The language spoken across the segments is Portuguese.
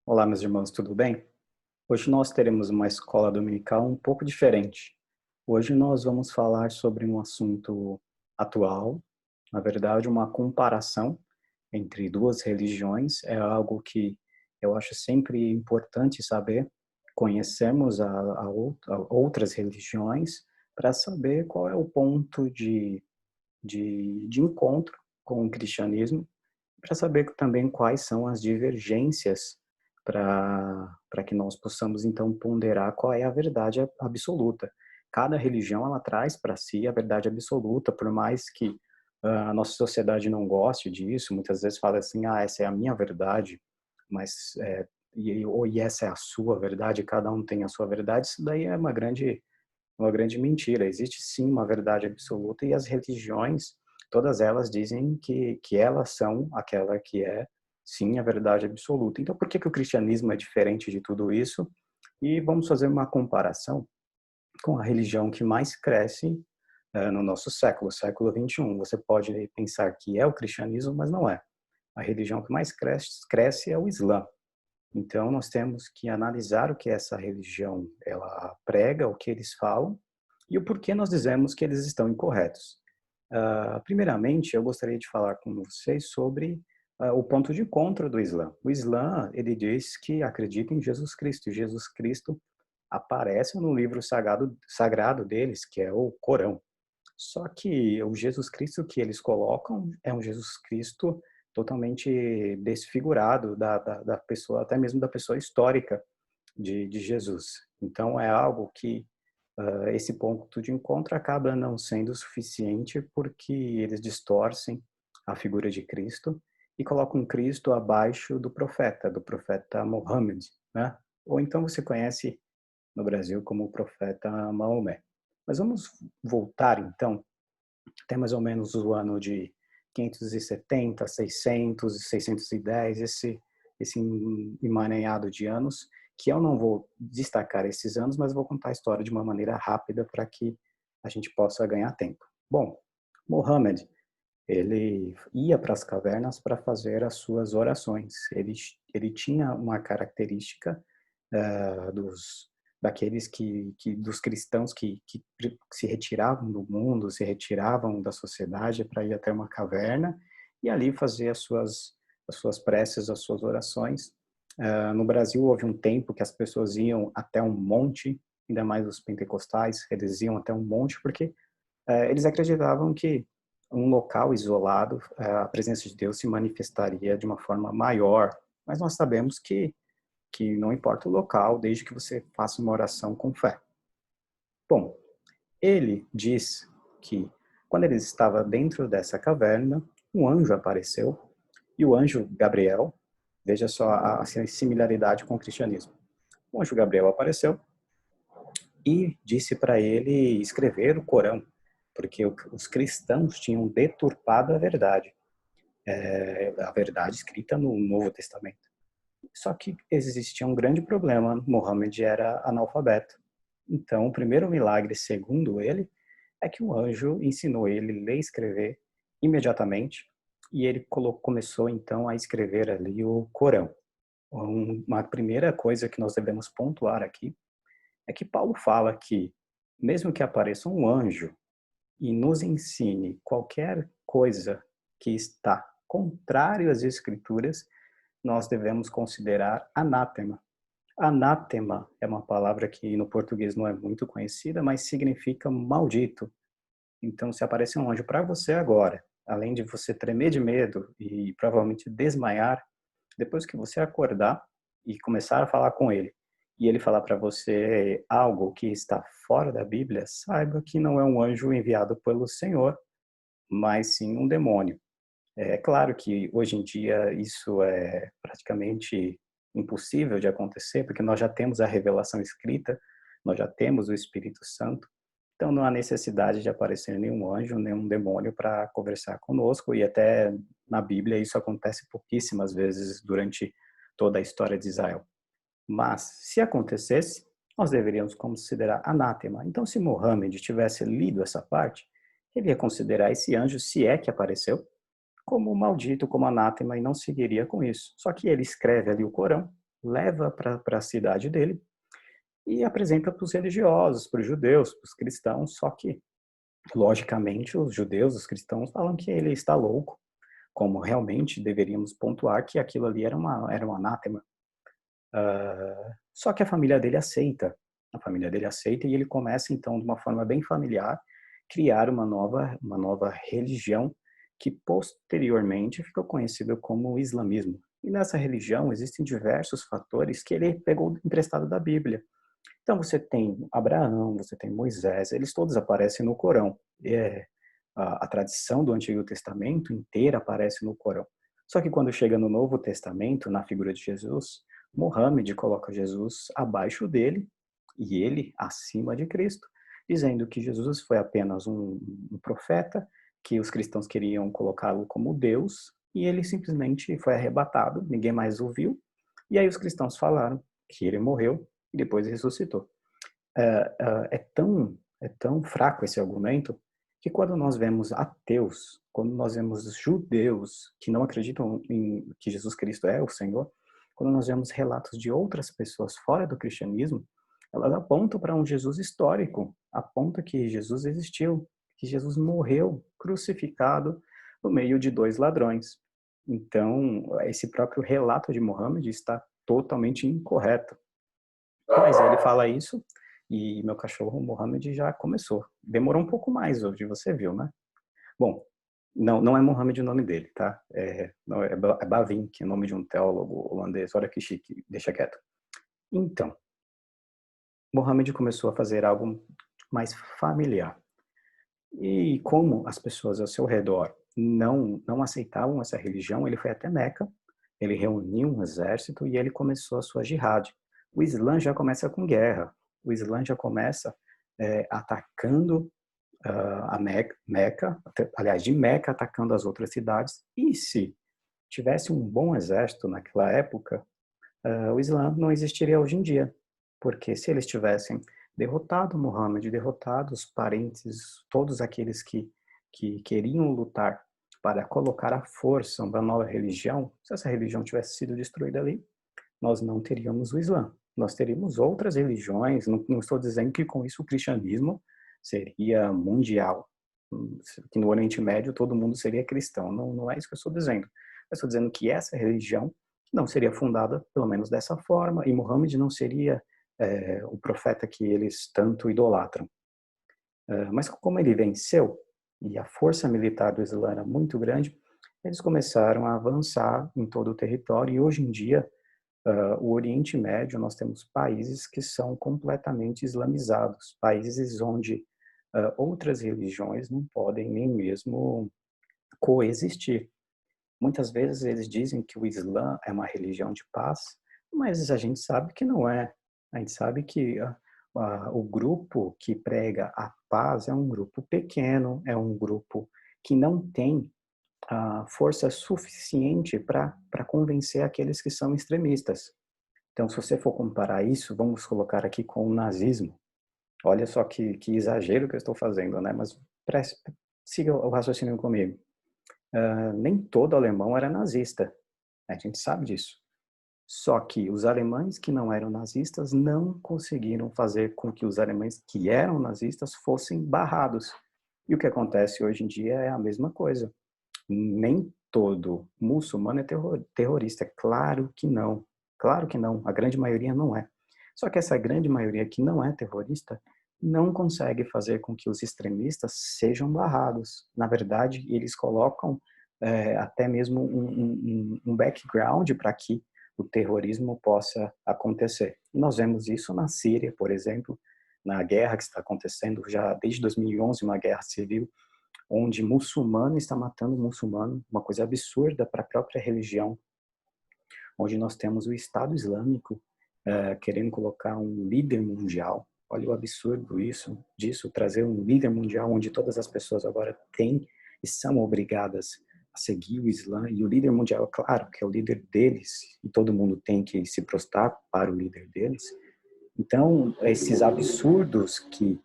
Olá, meus irmãos, tudo bem? Hoje nós teremos uma escola dominical um pouco diferente. Hoje nós vamos falar sobre um assunto atual, na verdade, uma comparação entre duas religiões. É algo que eu acho sempre importante saber. Conhecemos outras religiões para saber qual é o ponto de encontro com o cristianismo, para saber também quais são as divergências para que nós possamos então ponderar qual é a verdade absoluta. Cada religião ela traz para si a verdade absoluta, por mais que a nossa sociedade não goste disso, muitas vezes fala assim, essa é a minha verdade, mas e essa é a sua verdade, cada um tem a sua verdade. Isso daí é uma grande mentira. Existe sim uma verdade absoluta e as religiões, todas elas dizem que elas são aquela que é, sim, a verdade absoluta. Então, por que que o cristianismo é diferente de tudo isso? E vamos fazer uma comparação com a religião que mais cresce no nosso século, século 21. Você pode pensar que é o cristianismo, mas não é. A religião que mais cresce é o Islã. Então, nós temos que analisar o que essa religião ela prega, o que eles falam e o porquê nós dizemos que eles estão incorretos. Primeiramente, eu gostaria de falar com vocês sobre o ponto de encontro do Islã. O Islã, ele diz que acredita em Jesus Cristo, e Jesus Cristo aparece no livro sagrado deles, que é o Corão. Só que o Jesus Cristo que eles colocam é um Jesus Cristo totalmente desfigurado da pessoa, até mesmo da pessoa histórica de Jesus. Então é algo que esse ponto de encontro acaba não sendo suficiente porque eles distorcem a figura de Cristo e colocam Cristo abaixo do profeta Mohammed, né? Ou então você conhece no Brasil como o profeta Maomé. Mas vamos voltar então até mais ou menos o ano de 570, 600, 610, esse emaranhado de anos, que eu não vou destacar esses anos, mas vou contar a história de uma maneira rápida para que a gente possa ganhar tempo. Bom, Mohammed, ele ia para as cavernas para fazer as suas orações. Ele tinha uma característica dos daqueles dos cristãos que se retiravam do mundo, se retiravam da sociedade para ir até uma caverna e ali fazer as suas preces, as suas orações. No Brasil houve um tempo que as pessoas iam até um monte, ainda mais os pentecostais, eles iam até um monte porque eles acreditavam que um local isolado, a presença de Deus se manifestaria de uma forma maior. Mas nós sabemos que não importa o local, desde que você faça uma oração com fé. Bom, ele diz que quando ele estava dentro dessa caverna, um anjo apareceu, e o anjo Gabriel, veja só a similaridade com o cristianismo. O anjo Gabriel apareceu e disse para ele escrever o Corão, porque os cristãos tinham deturpado a verdade escrita no Novo Testamento. Só que existia um grande problema, Mohammed era analfabeto. Então, o primeiro milagre, segundo ele, é que um anjo ensinou ele a ler e escrever imediatamente, e ele começou então a escrever ali o Corão. Uma primeira coisa que nós devemos pontuar aqui é que Paulo fala que, mesmo que apareça um anjo e nos ensine qualquer coisa que está contrário às Escrituras, nós devemos considerar anátema. Anátema é uma palavra que no português não é muito conhecida, mas significa maldito. Então, se aparecer um anjo para você agora, além de você tremer de medo e provavelmente desmaiar, depois que você acordar e começar a falar com ele, e ele falar para você algo que está fora da Bíblia, saiba que não é um anjo enviado pelo Senhor, mas sim um demônio. É claro que hoje em dia isso é praticamente impossível de acontecer, porque nós já temos a revelação escrita, nós já temos o Espírito Santo, então não há necessidade de aparecer nenhum anjo, nenhum demônio para conversar conosco, e até na Bíblia isso acontece pouquíssimas vezes durante toda a história de Israel. Mas, se acontecesse, nós deveríamos considerar anátema. Então, se Mohammed tivesse lido essa parte, ele ia considerar esse anjo, se é que apareceu, como maldito, como anátema, e não seguiria com isso. Só que ele escreve ali o Corão, leva para a cidade dele e apresenta para os religiosos, para os judeus, para os cristãos, só que, logicamente, os judeus, os cristãos falam que ele está louco, como realmente deveríamos pontuar que aquilo ali era um anátema. Só que a família dele aceita. A família dele aceita e ele começa, então, de uma forma bem familiar, criar uma nova religião que posteriormente ficou conhecida como o islamismo. E nessa religião existem diversos fatores que ele pegou emprestado da Bíblia. Então você tem Abraão, você tem Moisés, eles todos aparecem no Corão. A tradição do Antigo Testamento inteira aparece no Corão. Só que quando chega no Novo Testamento, na figura de Jesus, Mohammed coloca Jesus abaixo dele e ele acima de Cristo, dizendo que Jesus foi apenas um profeta, que os cristãos queriam colocá-lo como Deus, e ele simplesmente foi arrebatado, ninguém mais ouviu, e aí os cristãos falaram que ele morreu e depois ressuscitou. É tão fraco esse argumento que quando nós vemos ateus, quando nós vemos judeus que não acreditam em que Jesus Cristo é o Senhor, quando nós vemos relatos de outras pessoas fora do cristianismo, elas apontam para um Jesus histórico, apontam que Jesus existiu, que Jesus morreu crucificado no meio de dois ladrões. Então, esse próprio relato de Mohammed está totalmente incorreto. Mas ele fala isso e meu cachorro, Mohammed, já começou. Demorou um pouco mais hoje, você viu, né? Bom, não é Mohammed o nome dele, tá? É Bavin, que é o nome de um teólogo holandês. Olha que chique, deixa quieto. Então, Mohammed começou a fazer algo mais familiar. E como as pessoas ao seu redor não aceitavam essa religião, ele foi até Meca, ele reuniu um exército e ele começou a sua jihad. O Islã já começa com guerra. O Islã já começa atacando a Meca, aliás, de Meca atacando as outras cidades. E se tivesse um bom exército naquela época, o Islã não existiria hoje em dia. Porque se eles tivessem derrotado Muhammad, derrotado os parentes, todos aqueles que queriam lutar para colocar à força uma nova religião, se essa religião tivesse sido destruída ali, nós não teríamos o Islã. Nós teríamos outras religiões, não estou dizendo que com isso o cristianismo seria mundial, que no Oriente Médio todo mundo seria cristão, não é isso que eu estou dizendo. Eu estou dizendo que essa religião não seria fundada, pelo menos dessa forma, e Muhammad não seria o profeta que eles tanto idolatram. Mas como ele venceu, e a força militar do Islã era muito grande, eles começaram a avançar em todo o território, e hoje em dia, o Oriente Médio, nós temos países que são completamente islamizados, países onde outras religiões não podem nem mesmo coexistir. Muitas vezes eles dizem que o Islã é uma religião de paz, mas a gente sabe que não é. A gente sabe que o grupo que prega a paz é um grupo pequeno, é um grupo que não tem a força suficiente para convencer aqueles que são extremistas. Então, se você for comparar isso, vamos colocar aqui com o nazismo. Olha só que exagero que eu estou fazendo, né? Mas siga o raciocínio comigo. Nem todo alemão era nazista. A gente sabe disso. Só que os alemães que não eram nazistas não conseguiram fazer com que os alemães que eram nazistas fossem barrados. E o que acontece hoje em dia é a mesma coisa. Nem todo muçulmano é terrorista. Claro que não. Claro que não. A grande maioria não é. Só que essa grande maioria que não é terrorista não consegue fazer com que os extremistas sejam barrados. Na verdade, eles colocam até mesmo um background para que o terrorismo possa acontecer. E nós vemos isso na Síria, por exemplo, na guerra que está acontecendo já desde 2011, uma guerra civil, onde muçulmano está matando muçulmano, uma coisa absurda para a própria religião, onde nós temos o Estado Islâmico querendo colocar um líder mundial. Olha o absurdo disso, trazer um líder mundial onde todas as pessoas agora têm e são obrigadas a seguir o Islã, e o líder mundial, é claro, que é o líder deles, e todo mundo tem que se prostrar para o líder deles. Então, esses absurdos que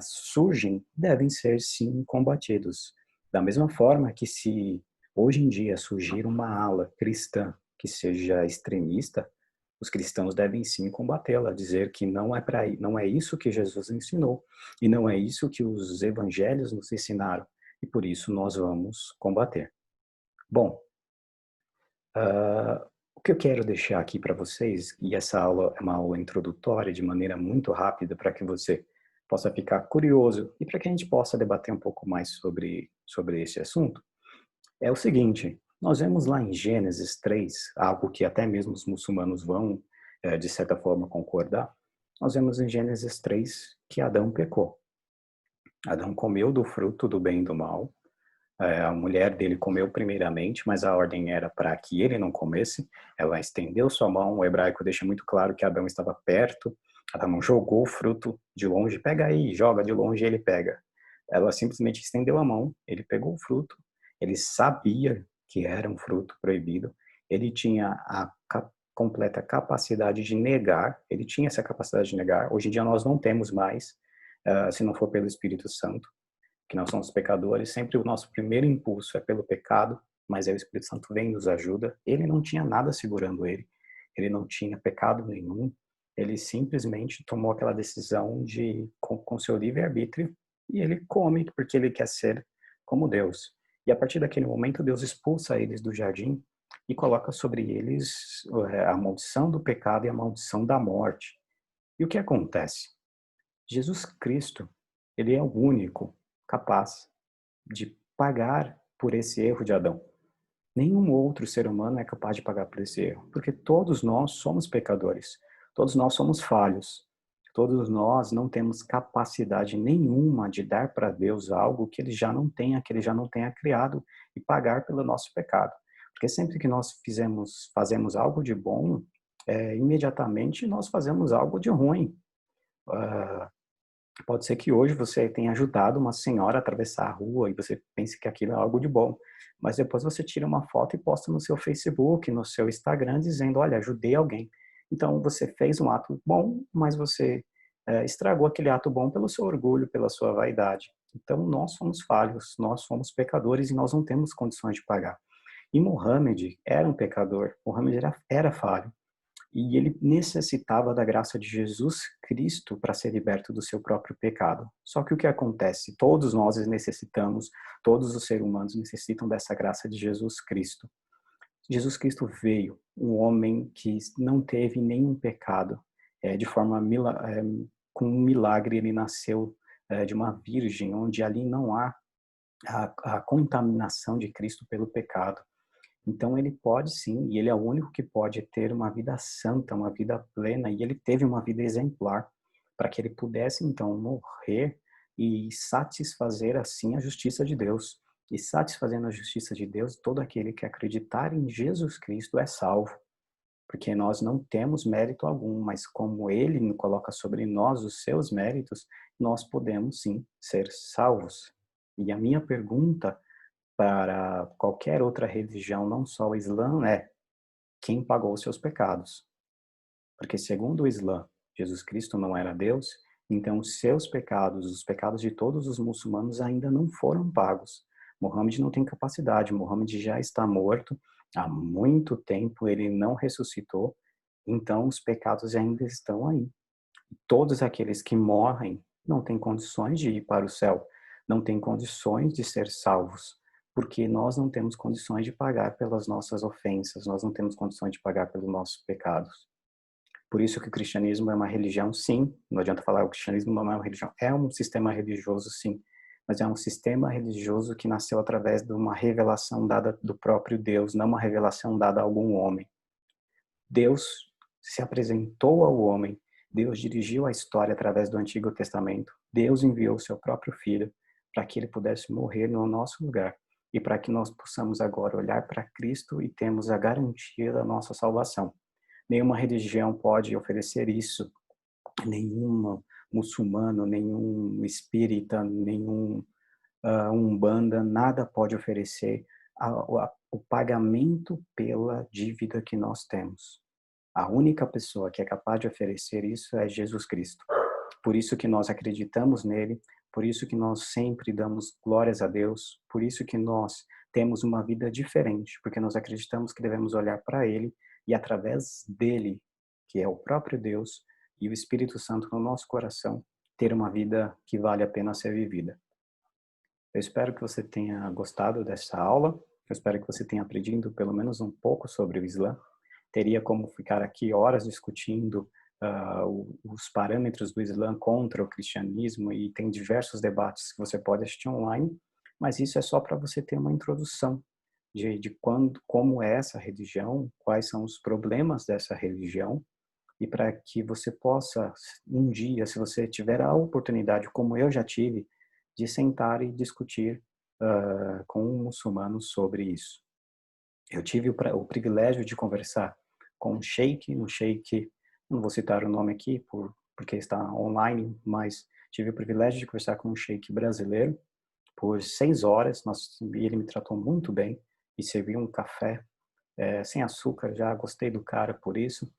surgem devem ser, sim, combatidos. Da mesma forma que se hoje em dia surgir uma ala cristã que seja extremista, Os cristãos devem sim combatê-la, dizer que não é isso que Jesus ensinou e não é isso que os evangelhos nos ensinaram e por isso nós vamos combater. Bom, o que eu quero deixar aqui para vocês, e essa aula é uma aula introdutória de maneira muito rápida para que você possa ficar curioso e para que a gente possa debater um pouco mais sobre esse assunto, é o seguinte: nós vemos lá em Gênesis 3, algo que até mesmo os muçulmanos vão, de certa forma, concordar. Nós vemos em Gênesis 3 que Adão pecou. Adão comeu do fruto do bem e do mal. A mulher dele comeu primeiramente, mas a ordem era para que ele não comesse. Ela estendeu sua mão. O hebraico deixa muito claro que Adão estava perto. Adão jogou o fruto de longe. Pega aí, joga de longe e ele pega. Ela simplesmente estendeu a mão. Ele pegou o fruto. Ele sabia que era um fruto proibido. Ele tinha a completa capacidade de negar. Ele tinha essa capacidade de negar. Hoje em dia nós não temos mais, se não for pelo Espírito Santo, que nós somos pecadores, sempre o nosso primeiro impulso é pelo pecado, mas aí o Espírito Santo vem e nos ajuda. Ele não tinha nada segurando ele não tinha pecado nenhum, ele simplesmente tomou aquela decisão com seu livre-arbítrio, e ele come porque ele quer ser como Deus. E a partir daquele momento, Deus expulsa eles do jardim e coloca sobre eles a maldição do pecado e a maldição da morte. E o que acontece? Jesus Cristo, ele é o único capaz de pagar por esse erro de Adão. Nenhum outro ser humano é capaz de pagar por esse erro, porque todos nós somos pecadores, todos nós somos falhos, todos nós não temos capacidade nenhuma de dar para Deus algo que que ele já não tenha criado e pagar pelo nosso pecado. Porque sempre que nós fazemos algo de bom, imediatamente nós fazemos algo de ruim. Uh, Pode ser que hoje você tenha ajudado uma senhora a atravessar a rua e você pense que aquilo é algo de bom, mas depois você tira uma foto e posta no seu Facebook, no seu Instagram, dizendo, olha, ajudei alguém. Então você fez um ato bom, mas você estragou aquele ato bom pelo seu orgulho, pela sua vaidade. Então nós somos falhos, nós somos pecadores e nós não temos condições de pagar. E Mohammed era um pecador, Mohammed era falho. E ele necessitava da graça de Jesus Cristo para ser liberto do seu próprio pecado. Só que o que acontece? Todos nós necessitamos, todos os seres humanos necessitam dessa graça de Jesus Cristo. Jesus Cristo veio, um homem que não teve nenhum pecado, de forma com um milagre ele nasceu de uma virgem, onde ali não há a contaminação de Cristo pelo pecado. Então ele pode sim, e ele é o único que pode ter uma vida santa, uma vida plena, e ele teve uma vida exemplar, para que ele pudesse então morrer e satisfazer assim a justiça de Deus. E satisfazendo a justiça de Deus, todo aquele que acreditar em Jesus Cristo é salvo, porque nós não temos mérito algum, mas como ele coloca sobre nós os seus méritos, nós podemos sim ser salvos. E a minha pergunta para qualquer outra religião, não só o Islã, é quem pagou os seus pecados. Porque segundo o Islã, Jesus Cristo não era Deus, então os seus pecados, os pecados de todos os muçulmanos ainda não foram pagos. Mohammed não tem capacidade, Mohammed já está morto há muito tempo, ele não ressuscitou, então os pecados ainda estão aí. Todos aqueles que morrem não têm condições de ir para o céu, não têm condições de ser salvos, porque nós não temos condições de pagar pelas nossas ofensas, nós não temos condições de pagar pelos nossos pecados. Por isso que o cristianismo é uma religião, sim. Não adianta falar que o cristianismo não é uma religião. É um sistema religioso, sim. Mas é um sistema religioso que nasceu através de uma revelação dada do próprio Deus, não uma revelação dada a algum homem. Deus se apresentou ao homem, Deus dirigiu a história através do Antigo Testamento, Deus enviou o seu próprio Filho para que ele pudesse morrer no nosso lugar e para que nós possamos agora olhar para Cristo e temos a garantia da nossa salvação. Nenhuma religião pode oferecer isso, nenhum muçulmano, nenhum espírita, nenhum umbanda, nada pode oferecer o pagamento pela dívida que nós temos. A única pessoa que é capaz de oferecer isso é Jesus Cristo. Por isso que nós acreditamos nele, por isso que nós sempre damos glórias a Deus, por isso que nós temos uma vida diferente, porque nós acreditamos que devemos olhar para ele e através dele que é o próprio Deus e o Espírito Santo no nosso coração, ter uma vida que vale a pena ser vivida. Eu espero que você tenha gostado dessa aula. Eu espero que você tenha aprendido pelo menos um pouco sobre o Islã. Teria como ficar aqui horas discutindo os parâmetros do Islã contra o cristianismo, e tem diversos debates que você pode assistir online, mas isso é só para você ter uma introdução como é essa religião, quais são os problemas dessa religião, e para que você possa, um dia, se você tiver a oportunidade, como eu já tive, de sentar e discutir com um muçulmano sobre isso. Eu tive o privilégio de conversar com um sheik, não vou citar o nome aqui porque está online, mas tive o privilégio de conversar com um sheik brasileiro por 6 horas. E ele me tratou muito bem e serviu um café sem açúcar. Já gostei do cara por isso.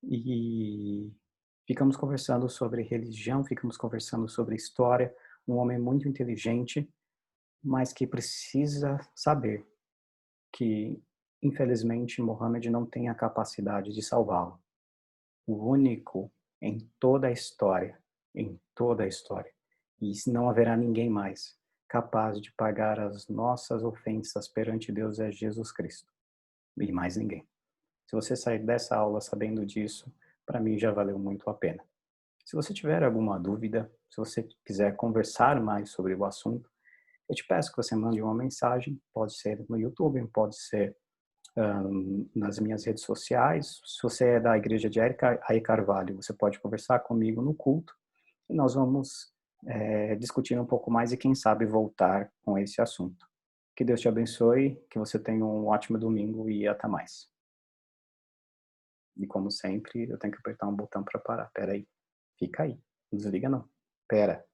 E ficamos conversando sobre religião, ficamos conversando sobre história. Um homem muito inteligente, mas que precisa saber que, infelizmente, Mohammed não tem a capacidade de salvá-lo. O único em toda a história, e não haverá ninguém mais capaz de pagar as nossas ofensas perante Deus é Jesus Cristo, e mais ninguém. Se você sair dessa aula sabendo disso, para mim já valeu muito a pena. Se você tiver alguma dúvida, se você quiser conversar mais sobre o assunto, eu te peço que você mande uma mensagem, pode ser no YouTube, pode ser nas minhas redes sociais. Se você é da igreja de Ari Carvalho, você pode conversar comigo no culto e nós vamos discutir um pouco mais e quem sabe voltar com esse assunto. Que Deus te abençoe, que você tenha um ótimo domingo e até mais. E como sempre, eu tenho que apertar um botão para parar. Pera aí. Fica aí. Não desliga não. Pera.